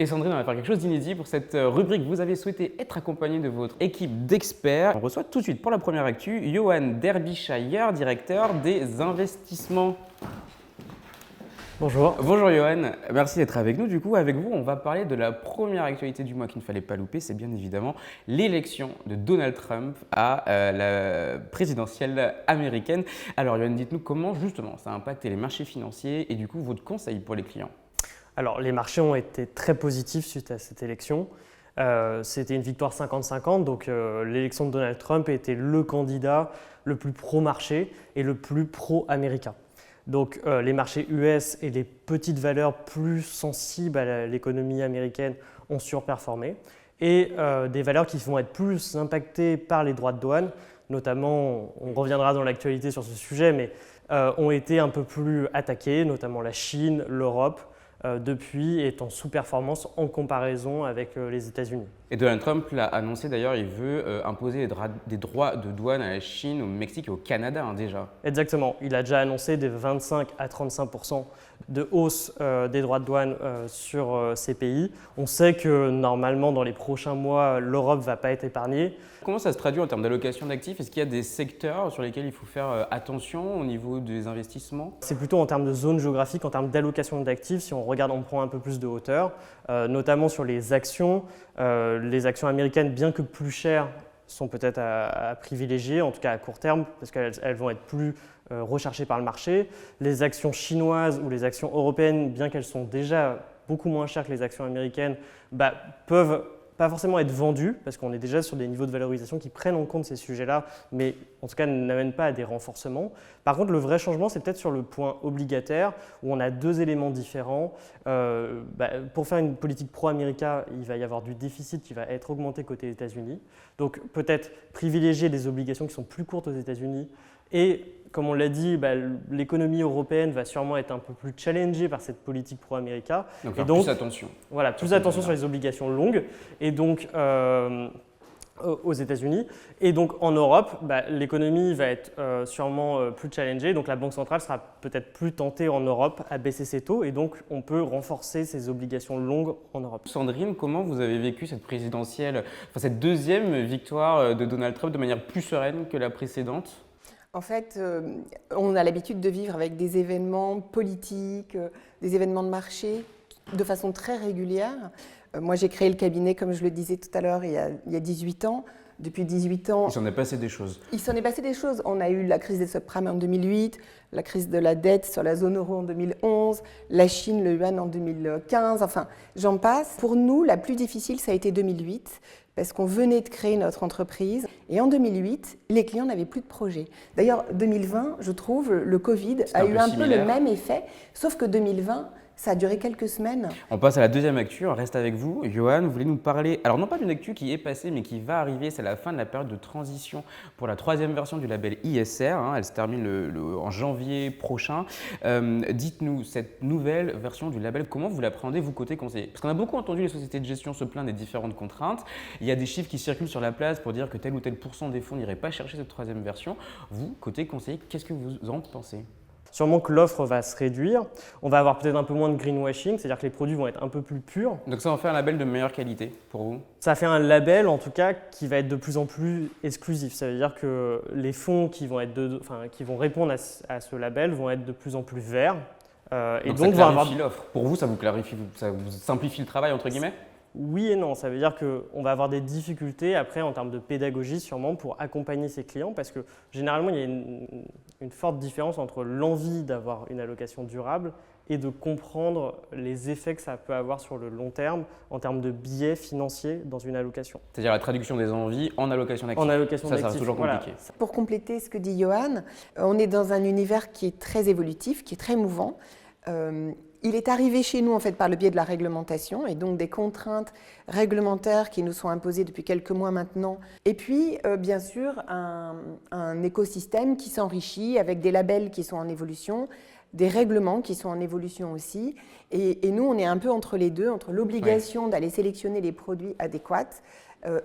Et Sandrine, on va faire quelque chose d'inédit pour cette rubrique. Vous avez souhaité être accompagné de votre équipe d'experts. On reçoit tout de suite pour la première actu Johan Derbyshire, directeur des investissements. Bonjour. Bonjour Johan, merci d'être avec nous. Du coup, avec vous, on va parler de la première actualité du mois qu'il ne fallait pas louper. C'est bien évidemment l'élection de Donald Trump à la présidentielle américaine. Alors Johan, dites-nous comment justement ça a impacté les marchés financiers et du coup votre conseil pour les clients. Alors, les marchés ont été très positifs suite à cette élection. C'était une victoire 50-50, donc l'élection de Donald Trump était le candidat le plus pro-marché et le plus pro-américain. Donc, les marchés US et les petites valeurs plus sensibles à l'économie américaine ont surperformé. Et des valeurs qui vont être plus impactées par les droits de douane, notamment, on reviendra dans l'actualité sur ce sujet, mais ont été un peu plus attaquées, notamment la Chine, l'Europe, depuis est en sous-performance en comparaison avec les États-Unis. Et Donald Trump l'a annoncé d'ailleurs, il veut imposer des droits de douane à la Chine, au Mexique et au Canada déjà. Exactement, il a déjà annoncé des 25 à 35% de hausse des droits de douane sur ces pays. On sait que normalement dans les prochains mois, l'Europe ne va pas être épargnée. Comment ça se traduit en termes d'allocation d'actifs? Est-ce qu'il y a des secteurs sur lesquels il faut faire attention au niveau des investissements? C'est plutôt en termes de zone géographique, en termes d'allocation d'actifs, si on regarde, on prend un peu plus de hauteur, notamment sur les actions. Les actions américaines, bien que plus chères, sont peut-être à privilégier, en tout cas à court terme, parce qu'elles vont être plus recherchées par le marché. Les actions chinoises ou les actions européennes, bien qu'elles sont déjà beaucoup moins chères que les actions américaines, peuvent pas forcément être vendues, parce qu'on est déjà sur des niveaux de valorisation qui prennent en compte ces sujets-là, mais en tout cas n'amènent pas à des renforcements. Par contre, le vrai changement, c'est peut-être sur le point obligataire, où on a deux éléments différents. Pour faire une politique pro-américain, il va y avoir du déficit qui va être augmenté côté États-Unis. Donc peut-être privilégier des obligations qui sont plus courtes aux États-Unis. Et comme on l'a dit, l'économie européenne va sûrement être un peu plus challengée par cette politique pro-américain. Donc faire plus attention. Voilà, plus attention sur les obligations longues. Et donc aux États-Unis. Et donc en Europe, l'économie va être sûrement plus challengée. Donc la Banque centrale sera peut-être plus tentée en Europe à baisser ses taux. Et donc on peut renforcer ces obligations longues en Europe. Sandrine, comment vous avez vécu cette présidentielle, cette deuxième victoire de Donald Trump de manière plus sereine que la précédente? En fait, on a l'habitude de vivre avec des événements politiques, des événements de marché de façon très régulière. Moi, j'ai créé le cabinet, comme je le disais tout à l'heure, il y a 18 ans. Depuis 18 ans… Il s'en est passé des choses. Il s'en est passé des choses. On a eu la crise des subprimes en 2008, la crise de la dette sur la zone euro en 2011, la Chine, le yuan en 2015, enfin, j'en passe. Pour nous, la plus difficile, ça a été 2008. Parce qu'on venait de créer notre entreprise. Et en 2008, les clients n'avaient plus de projet. D'ailleurs, 2020, je trouve, le Covid a eu un peu le même effet, sauf que 2020, ça a duré quelques semaines. On passe à la deuxième actu, on reste avec vous. Johan, vous voulez nous parler, alors non pas d'une actu qui est passée, mais qui va arriver, c'est la fin de la période de transition pour la troisième version du label ISR. Elle se termine en janvier prochain. Dites-nous, cette nouvelle version du label, comment vous l'appréhendez, vous, côté conseiller? Parce qu'on a beaucoup entendu les sociétés de gestion se plaindre des différentes contraintes. Il y a des chiffres qui circulent sur la place pour dire que tel ou tel % des fonds n'iraient pas chercher cette troisième version. Vous, côté conseiller, qu'est-ce que vous en pensez? Sûrement que l'offre va se réduire. On va avoir peut-être un peu moins de greenwashing, c'est-à-dire que les produits vont être un peu plus purs. Donc ça en fait un label de meilleure qualité pour vous? Ça fait un label en tout cas qui va être de plus en plus exclusif. Ça veut dire que les fonds qui vont répondre à ce label vont être de plus en plus verts. Donc ça clarifie l'offre. Pour vous, ça vous clarifie, ça vous simplifie le travail entre guillemets? Oui et non, ça veut dire qu'on va avoir des difficultés après en termes de pédagogie sûrement pour accompagner ses clients parce que généralement il y a une forte différence entre l'envie d'avoir une allocation durable et de comprendre les effets que ça peut avoir sur le long terme en termes de biais financiers dans une allocation. C'est-à-dire la traduction des envies en allocation d'actifs. En allocation d'actifs. Ça reste toujours compliqué. Voilà. Pour compléter ce que dit Johan, on est dans un univers qui est très évolutif, qui est très mouvant. Il est arrivé chez nous en fait par le biais de la réglementation et donc des contraintes réglementaires qui nous sont imposées depuis quelques mois maintenant. Et puis bien sûr un écosystème qui s'enrichit avec des labels qui sont en évolution, des règlements qui sont en évolution aussi. Et nous on est un peu entre les deux, entre l'obligation d'aller sélectionner les produits adéquats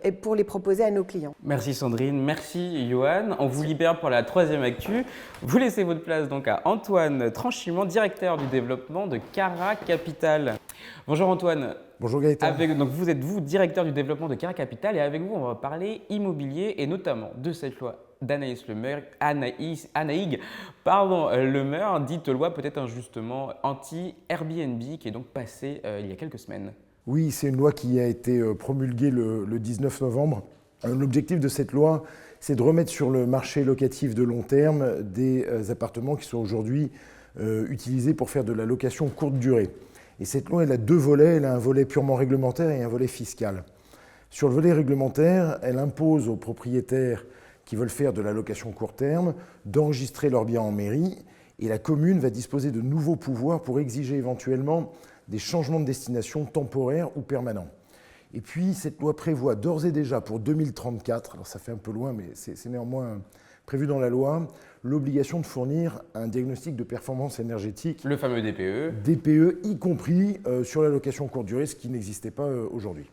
et pour les proposer à nos clients. Merci Sandrine, merci Johan. On vous libère pour la troisième actu. Vous laissez votre place donc à Antoine Tranchimont, directeur du développement de Cara Capital. Bonjour Antoine. Bonjour Gaëtan. Donc vous êtes directeur du développement de Cara Capital et avec vous on va parler immobilier et notamment de cette loi d'Anaïs Anaïg Lemeur, dite loi peut-être injustement anti-Airbnb qui est donc passée il y a quelques semaines. Oui, c'est une loi qui a été promulguée le 19 novembre. L'objectif de cette loi, c'est de remettre sur le marché locatif de long terme des appartements qui sont aujourd'hui utilisés pour faire de la location courte durée. Et cette loi, elle a deux volets. Elle a un volet purement réglementaire et un volet fiscal. Sur le volet réglementaire, elle impose aux propriétaires qui veulent faire de la location court terme d'enregistrer leurs biens en mairie et la commune va disposer de nouveaux pouvoirs pour exiger éventuellement des changements de destination temporaires ou permanents. Et puis, cette loi prévoit d'ores et déjà pour 2034, alors ça fait un peu loin, mais c'est néanmoins prévu dans la loi, l'obligation de fournir un diagnostic de performance énergétique. Le fameux DPE. DPE, y compris sur la location courte durée, ce qui n'existait pas aujourd'hui.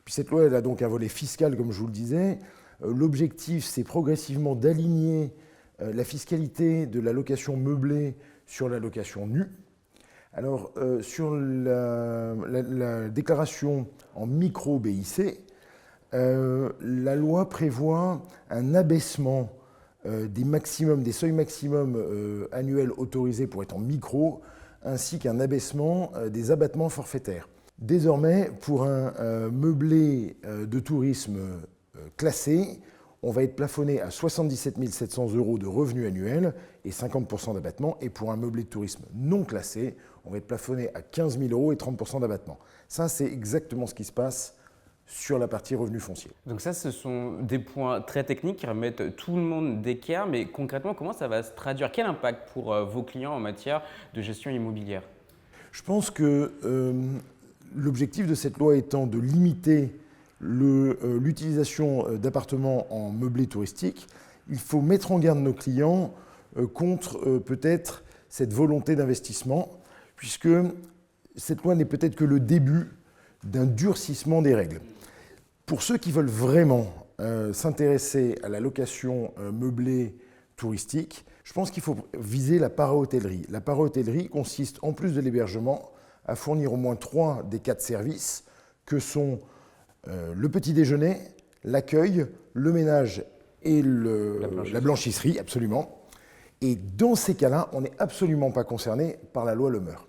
Puis cette loi, elle a donc un volet fiscal, comme je vous le disais. L'objectif, c'est progressivement d'aligner la fiscalité de la location meublée sur la location nue. Alors, sur la déclaration en micro-BIC, la loi prévoit un abaissement des seuils maximums annuels autorisés pour être en micro, ainsi qu'un abaissement des abattements forfaitaires. Désormais, pour un meublé de tourisme classé, on va être plafonné à 77 700 € de revenus annuels et 50% d'abattement. Et pour un meublé de tourisme non classé, on va être plafonné à 15 000 € et 30% d'abattement. Ça, c'est exactement ce qui se passe sur la partie revenus fonciers. Donc ça, ce sont des points très techniques qui remettent tout le monde d'équerre, mais concrètement, comment ça va se traduire? Quel impact pour vos clients en matière de gestion immobilière? Je pense que l'objectif de cette loi étant de limiter l'utilisation d'appartements en meublé touristique, il faut mettre en garde nos clients contre peut-être cette volonté d'investissement, puisque cette loi n'est peut-être que le début d'un durcissement des règles. Pour ceux qui veulent vraiment s'intéresser à la location meublée touristique, je pense qu'il faut viser la para-hôtellerie. La para-hôtellerie consiste, en plus de l'hébergement, à fournir au moins 3 des 4 services que sont le petit déjeuner, l'accueil, le ménage et la blanchisserie, absolument. Et dans ces cas-là, on n'est absolument pas concerné par la loi Lemeur.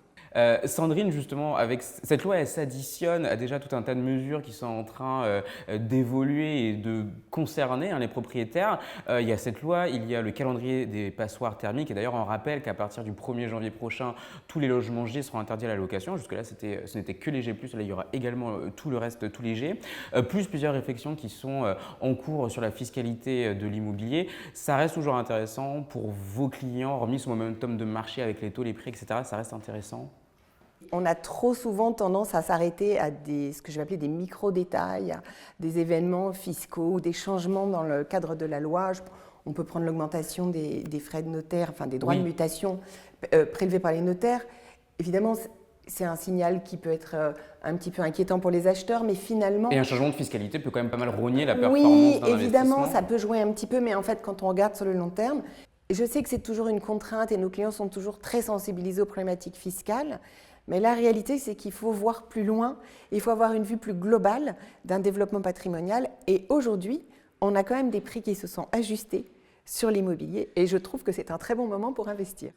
Sandrine, justement, avec cette loi, elle s'additionne à déjà tout un tas de mesures qui sont en train d'évoluer et de concerner les propriétaires. Il y a cette loi, il y a le calendrier des passoires thermiques. Et d'ailleurs, on rappelle qu'à partir du 1er janvier prochain, tous les logements G seront interdits à la location. Jusque-là, ce n'était que les G+. Là, il y aura également tout le reste, tous les G. Plus plusieurs réflexions qui sont en cours sur la fiscalité de l'immobilier. Ça reste toujours intéressant pour vos clients, remis ce momentum de marché avec les taux, les prix, etc. Ça reste intéressant. On a trop souvent tendance à s'arrêter à ce que je vais appeler des micro-détails, des événements fiscaux ou des changements dans le cadre de la loi. On peut prendre l'augmentation des frais de notaire, enfin des droits de mutation prélevés par les notaires. Évidemment, c'est un signal qui peut être un petit peu inquiétant pour les acheteurs, mais finalement… Et un changement de fiscalité peut quand même pas mal rogner la performance d'un investissement. Oui, évidemment, ça peut jouer un petit peu, mais en fait, quand on regarde sur le long terme, je sais que c'est toujours une contrainte et nos clients sont toujours très sensibilisés aux problématiques fiscales. Mais la réalité, c'est qu'il faut voir plus loin, il faut avoir une vue plus globale d'un développement patrimonial. Et aujourd'hui, on a quand même des prix qui se sont ajustés sur l'immobilier et je trouve que c'est un très bon moment pour investir.